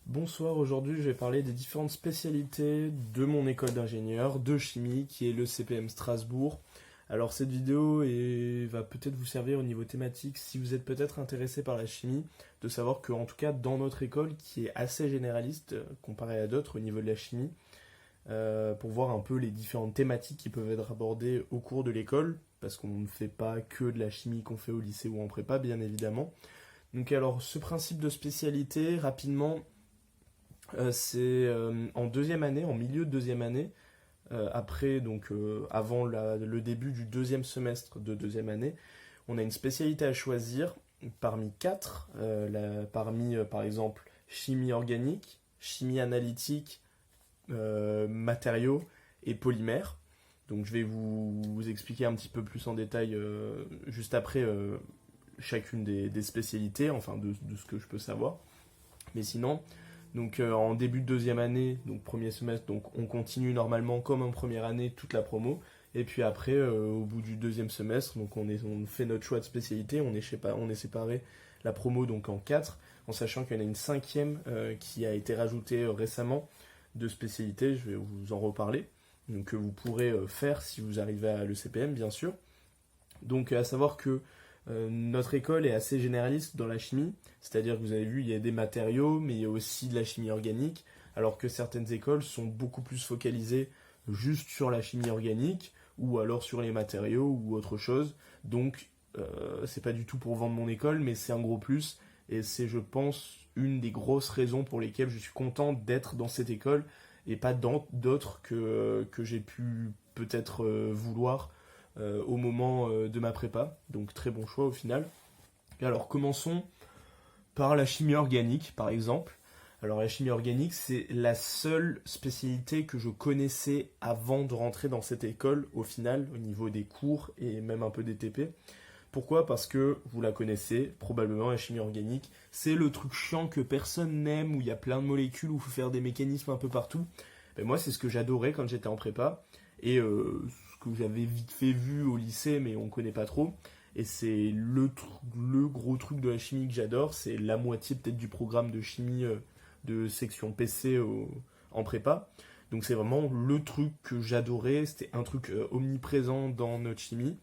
Bonsoir, aujourd'hui je vais parler des différentes spécialités de mon école d'ingénieur de chimie qui est le CPM Strasbourg. Alors cette vidéo va peut-être vous servir au niveau thématique si vous êtes peut-être intéressé par la chimie, de savoir que en tout cas dans notre école qui est assez généraliste comparé à d'autres au niveau de la chimie, pour voir un peu les différentes thématiques qui peuvent être abordées au cours de l'école, parce qu'on ne fait pas que de la chimie qu'on fait au lycée ou en prépa bien évidemment. Donc alors ce principe de spécialité rapidement c'est en deuxième année, en milieu de deuxième année, avant le début du deuxième semestre de deuxième année, on a une spécialité à choisir parmi quatre, par exemple chimie organique, chimie analytique, matériaux et polymères. Donc je vais vous expliquer un petit peu plus en détail juste après chacune des spécialités, enfin de ce que je peux savoir. Mais sinon, en début de deuxième année, donc premier semestre, donc on continue normalement comme en première année toute la promo. Et puis après, au bout du deuxième semestre, on fait notre choix de spécialité, on est séparé la promo donc en quatre, en sachant qu'il y en a une cinquième qui a été rajoutée récemment de spécialité, je vais vous en reparler, donc que vous pourrez faire si vous arrivez à l'ECPM bien sûr. Donc à savoir que notre école est assez généraliste dans la chimie, c'est-à-dire que vous avez vu, il y a des matériaux, mais il y a aussi de la chimie organique, alors que certaines écoles sont beaucoup plus focalisées juste sur la chimie organique, ou alors sur les matériaux, ou autre chose. Donc, c'est pas du tout pour vendre mon école, mais c'est un gros plus, et c'est, je pense, une des grosses raisons pour lesquelles je suis content d'être dans cette école, et pas dans d'autres que j'ai pu peut-être vouloir au moment de ma prépa. Donc très bon choix au final. Et alors commençons par la chimie organique par exemple. Alors la chimie organique c'est la seule spécialité que je connaissais avant de rentrer dans cette école au final au niveau des cours et même un peu des TP. Pourquoi? Parce que vous la connaissez probablement la chimie organique. C'est le truc chiant que personne n'aime où il y a plein de molécules où il faut faire des mécanismes un peu partout. Ben moi c'est ce que j'adorais quand j'étais en prépa et ce que j'avais vite fait vu au lycée mais on connaît pas trop. Et c'est le gros truc de la chimie que j'adore, c'est la moitié peut-être du programme de chimie de section PC en prépa. Donc c'est vraiment le truc que j'adorais, c'était un truc omniprésent dans notre chimie.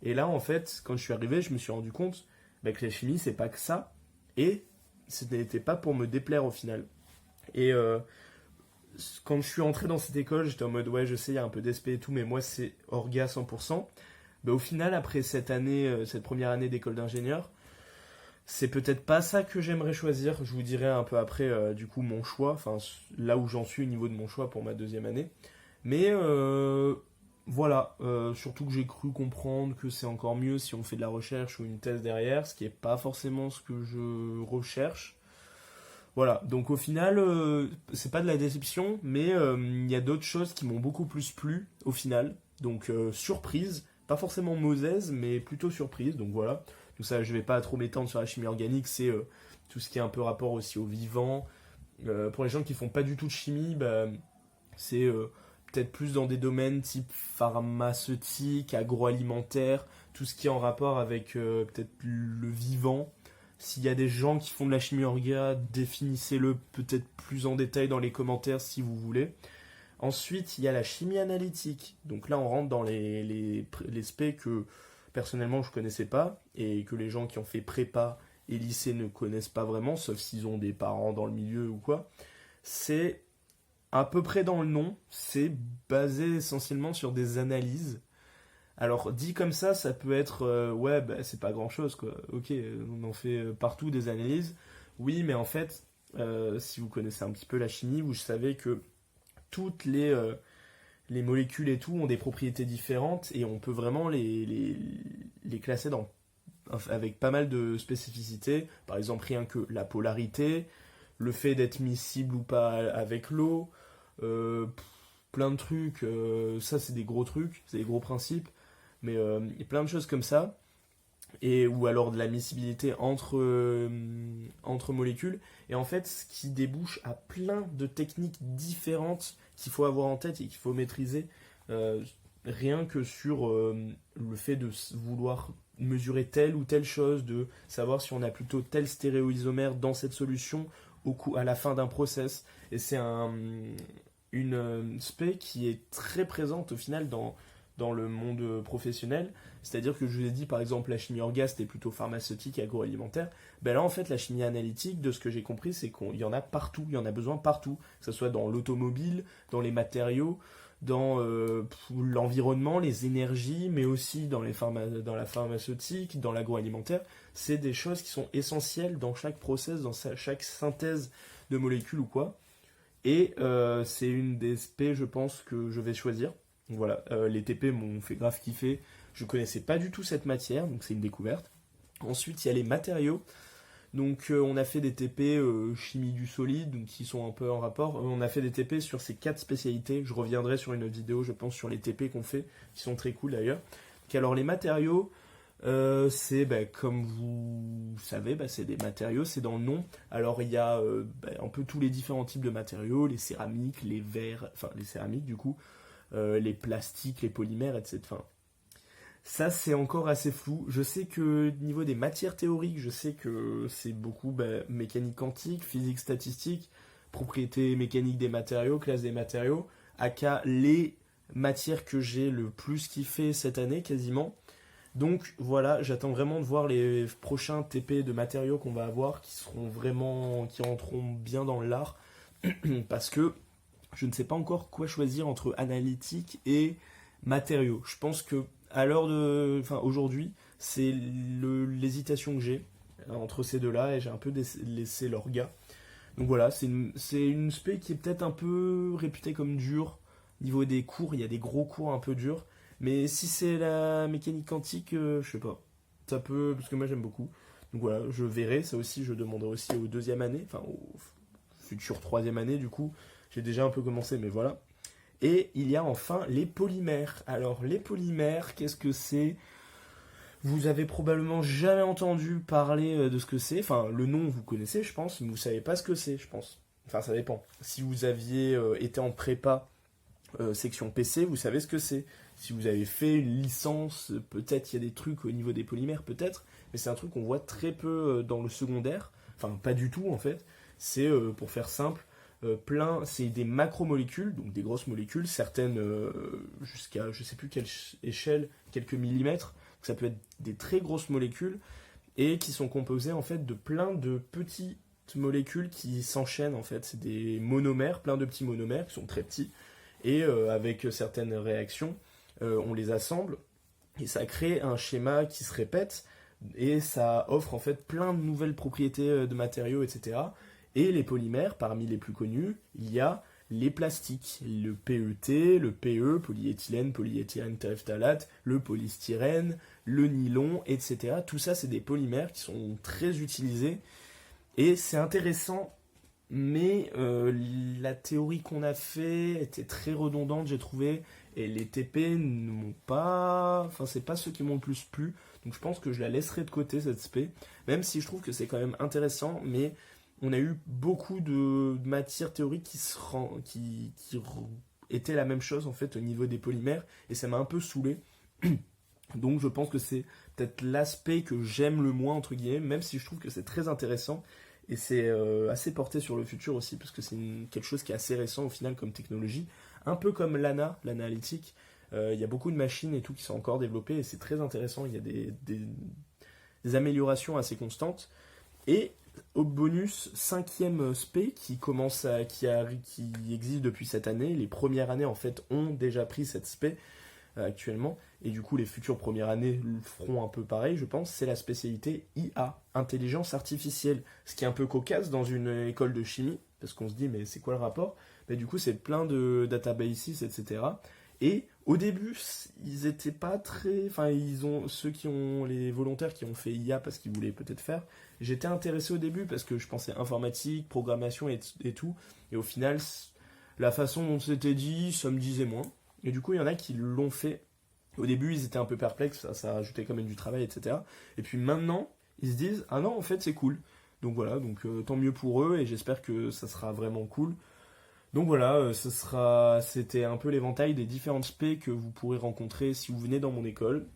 Et là en fait, quand je suis arrivé, je me suis rendu compte que la chimie c'est pas que ça, et ce n'était pas pour me déplaire au final. Et quand je suis entré dans cette école, j'étais en mode ouais, je sais, il y a un peu d'SP et tout, mais moi c'est orga 100%. Au final, après cette année, cette première année d'école d'ingénieur, c'est peut-être pas ça que j'aimerais choisir. Je vous dirai un peu après, du coup, mon choix, enfin là où j'en suis au niveau de mon choix pour ma deuxième année. Mais voilà, surtout que j'ai cru comprendre que c'est encore mieux si on fait de la recherche ou une thèse derrière, ce qui est pas forcément ce que je recherche. Voilà, donc au final, c'est pas de la déception, mais il y a d'autres choses qui m'ont beaucoup plus plu au final. Donc surprise, pas forcément mauvaise, mais plutôt surprise. Donc voilà, tout ça, je vais pas trop m'étendre sur la chimie organique, c'est tout ce qui est un peu rapport aussi au vivant. Pour les gens qui font pas du tout de chimie, c'est peut-être plus dans des domaines type pharmaceutique, agroalimentaire, tout ce qui est en rapport avec peut-être le vivant. S'il y a des gens qui font de la chimie orga, définissez-le peut-être plus en détail dans les commentaires si vous voulez. Ensuite, il y a la chimie analytique. Donc là, on rentre dans les specs que personnellement je ne connaissais pas et que les gens qui ont fait prépa et lycée ne connaissent pas vraiment, sauf s'ils ont des parents dans le milieu ou quoi. C'est à peu près dans le nom, c'est basé essentiellement sur des analyses. Alors dit comme ça peut être ouais, c'est pas grand chose quoi. Ok, on en fait partout des analyses. Oui, mais en fait, si vous connaissez un petit peu la chimie, vous savez que toutes les molécules et tout ont des propriétés différentes et on peut vraiment les classer avec pas mal de spécificités. Par exemple, rien que la polarité, le fait d'être miscible ou pas avec l'eau, euh, plein de trucs. Ça, c'est des gros trucs, c'est des gros principes. Mais il y a plein de choses comme ça. Ou alors de la miscibilité entre molécules. Et en fait, ce qui débouche à plein de techniques différentes qu'il faut avoir en tête et qu'il faut maîtriser, euh, rien que sur le fait de vouloir mesurer telle ou telle chose, de savoir si on a plutôt tel stéréoisomère dans cette solution à la fin d'un process. Et c'est une spé qui est très présente au final dans le monde professionnel. C'est-à-dire que je vous ai dit, par exemple, la chimie orga, c'était plutôt pharmaceutique et agroalimentaire. Ben là, en fait, la chimie analytique, de ce que j'ai compris, c'est qu'il y en a partout, il y en a besoin partout. Que ce soit dans l'automobile, dans les matériaux, dans l'environnement, les énergies, mais aussi dans la pharmaceutique, dans l'agroalimentaire. C'est des choses qui sont essentielles dans chaque process, dans chaque synthèse de molécules ou quoi. Et c'est une des SP, je pense, que je vais choisir. Donc voilà, les TP m'ont fait grave kiffer. Je connaissais pas du tout cette matière, donc c'est une découverte. Ensuite, il y a les matériaux. Donc on a fait des TP chimie du solide, donc qui sont un peu en rapport. On a fait des TP sur ces 4 spécialités. Je reviendrai sur une autre vidéo, je pense, sur les TP qu'on fait, qui sont très cool d'ailleurs. Donc, alors les matériaux, c'est comme vous savez, c'est des matériaux, c'est dans le nom. Alors il y a un peu tous les différents types de matériaux, les céramiques, les verres, enfin les céramiques du coup, les plastiques, les polymères, etc. Enfin, ça, c'est encore assez flou. Je sais que niveau des matières théoriques, je sais que c'est beaucoup mécanique quantique, physique statistique, propriétés mécaniques des matériaux, classe des matériaux, aka les matières que j'ai le plus kiffé cette année quasiment. Donc voilà, j'attends vraiment de voir les prochains TP de matériaux qu'on va avoir qui rentreront bien dans l'art parce que je ne sais pas encore quoi choisir entre analytique et matériaux. Je pense que aujourd'hui, c'est l'hésitation que j'ai entre ces deux-là et j'ai un peu laissé l'orga. Donc voilà, c'est une spé qui est peut-être un peu réputée comme dure. Niveau des cours, il y a des gros cours un peu durs. Mais si c'est la mécanique quantique, je sais pas. Ça peut, parce que moi j'aime beaucoup. Donc voilà, je verrai. Ça aussi, je demanderai aussi aux deuxième année, enfin aux futures troisième année du coup. J'ai déjà un peu commencé, mais voilà. Et il y a enfin les polymères. Alors les polymères, qu'est-ce que c'est? Vous avez probablement jamais entendu parler de ce que c'est. Enfin, le nom vous connaissez, je pense, mais vous savez pas ce que c'est, je pense. Enfin, ça dépend. Si vous aviez été en prépa section PC, vous savez ce que c'est. Si vous avez fait une licence, peut-être il y a des trucs au niveau des polymères, peut-être, mais c'est un truc qu'on voit très peu dans le secondaire. Enfin, pas du tout en fait. C'est, pour faire simple, c'est des macromolécules, donc des grosses molécules, certaines jusqu'à je sais plus quelle échelle, quelques millimètres. Donc ça peut être des très grosses molécules et qui sont composées en fait de plein de petites molécules qui s'enchaînent en fait. C'est des monomères, plein de petits monomères qui sont très petits et avec certaines réactions, on les assemble et ça crée un schéma qui se répète et ça offre en fait plein de nouvelles propriétés de matériaux, etc. Et les polymères, parmi les plus connus, il y a les plastiques, le PET, le PE, polyéthylène, polyéthylène terephthalate, le polystyrène, le nylon, etc. Tout ça, c'est des polymères qui sont très utilisés et c'est intéressant, mais la théorie qu'on a fait était très redondante, j'ai trouvé, et les TP ne m'ont pas... Enfin, c'est pas ceux qui m'ont le plus plu, donc je pense que je la laisserai de côté, cette spé, même si je trouve que c'est quand même intéressant, mais on a eu beaucoup de matières théoriques qui étaient la même chose en fait au niveau des polymères et ça m'a un peu saoulé. Donc je pense que c'est peut-être l'aspect que j'aime le moins entre guillemets, même si je trouve que c'est très intéressant et c'est assez porté sur le futur aussi parce que c'est quelque chose qui est assez récent au final comme technologie, un peu comme l'analytique. Il y a beaucoup de machines et tout qui sont encore développées et c'est très intéressant, il y a des améliorations assez constantes. Et au bonus, 5e spé qui existe depuis cette année. Les premières années en fait ont déjà pris cette spé actuellement et du coup les futures premières années le feront un peu pareil je pense. C'est la spécialité IA, intelligence artificielle, ce qui est un peu cocasse dans une école de chimie parce qu'on se dit mais c'est quoi le rapport? Mais du coup c'est plein de databases etc. Et au début, ils étaient pas très... Enfin, les volontaires qui ont fait IA parce qu'ils voulaient peut-être faire. J'étais intéressé au début parce que je pensais informatique, programmation et tout. Et au final, la façon dont c'était dit, ça me disait moins. Et du coup, il y en a qui l'ont fait. Au début, ils étaient un peu perplexes, ça rajoutait quand même du travail, etc. Et puis maintenant, ils se disent, ah non, en fait, c'est cool. Donc voilà, tant mieux pour eux et j'espère que ça sera vraiment cool. Donc voilà, c'était un peu l'éventail des différentes spé que vous pourrez rencontrer si vous venez dans mon école.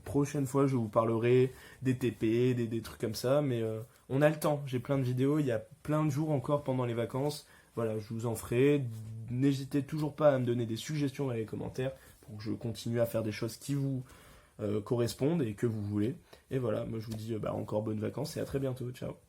prochaine fois, je vous parlerai des TP, des trucs comme ça, mais on a le temps. J'ai plein de vidéos, il y a plein de jours encore pendant les vacances. Voilà, je vous en ferai. N'hésitez toujours pas à me donner des suggestions dans les commentaires pour que je continue à faire des choses qui vous correspondent et que vous voulez. Et voilà, moi je vous dis encore bonnes vacances et à très bientôt. Ciao.